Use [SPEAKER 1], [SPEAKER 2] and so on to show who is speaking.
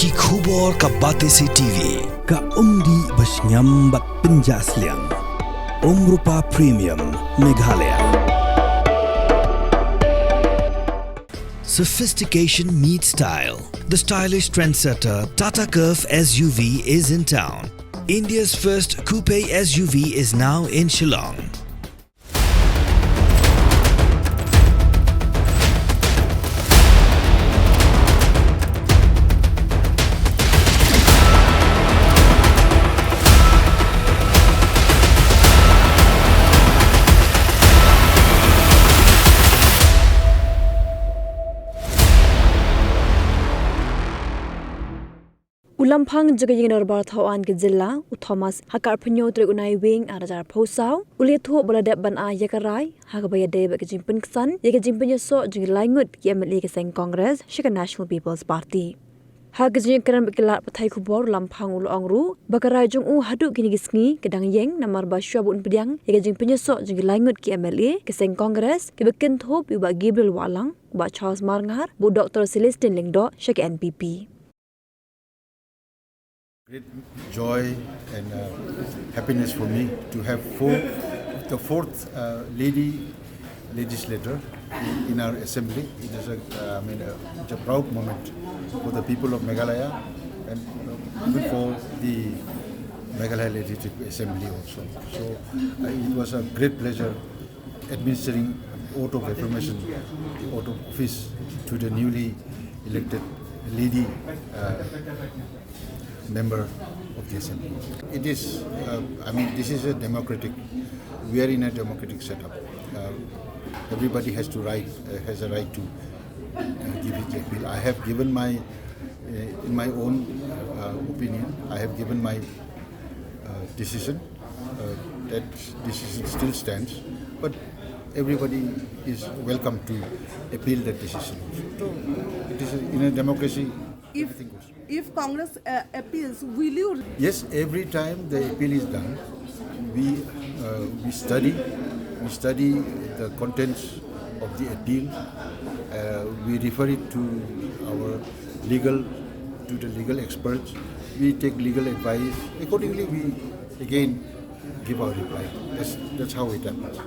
[SPEAKER 1] Ki khubor ka Batesi TV.
[SPEAKER 2] Ka umdi basnyam bat penjasliang. Rupa Premium Meghalaya.
[SPEAKER 1] Sophistication meets style. The stylish trendsetter Tata Curve SUV is in town. India's first coupe SUV is now in Shillong.
[SPEAKER 3] Lamphang Jingïasoh Barthawan ke Zilla, Thomas Hakar Penyo Trigunai Ïeng Arajar Posau, Uletho Boladep Ban A Yakarai, Hakabaya Deb Jimpin San, Jingïasoh Jinglangut, Yemli Keseng Congress, Shika National People's Party. Hagajing Karam Bikilat Patai Kubor Lamphang Ulongru, Bakarai Jong Hadu Ginigisni, Kedang Ïeng, Namar Bashuabun Pediang, Jingïasoh Jinglangut KMLA, Keseng Congress, Kebekin Hope Uba Gabriel Walang, Uba Charles Marngar, Bu Dr. Celestin Lingdo, Shika NPP.
[SPEAKER 4] Great joy and happiness for me to have the fourth lady legislator in our assembly. It is it's a proud moment for the people of Meghalaya and even for the Meghalaya Legislative Assembly also. So it was a great pleasure administering oath of affirmation, oath of office to the newly elected lady member of the assembly. It is, this is a democratic. We are in a democratic setup. Everybody has a right to give his appeal. I have given my, in my own opinion, I have given my decision. That decision still stands, but everybody is welcome to appeal that decision. So it is in a democracy. Everything goes.
[SPEAKER 5] If Congress appeals, will you?
[SPEAKER 4] Yes, every time the appeal is done, we study the contents of the appeal. We refer it to the legal experts. We take legal advice. Accordingly, we again give our reply. That's how it happens.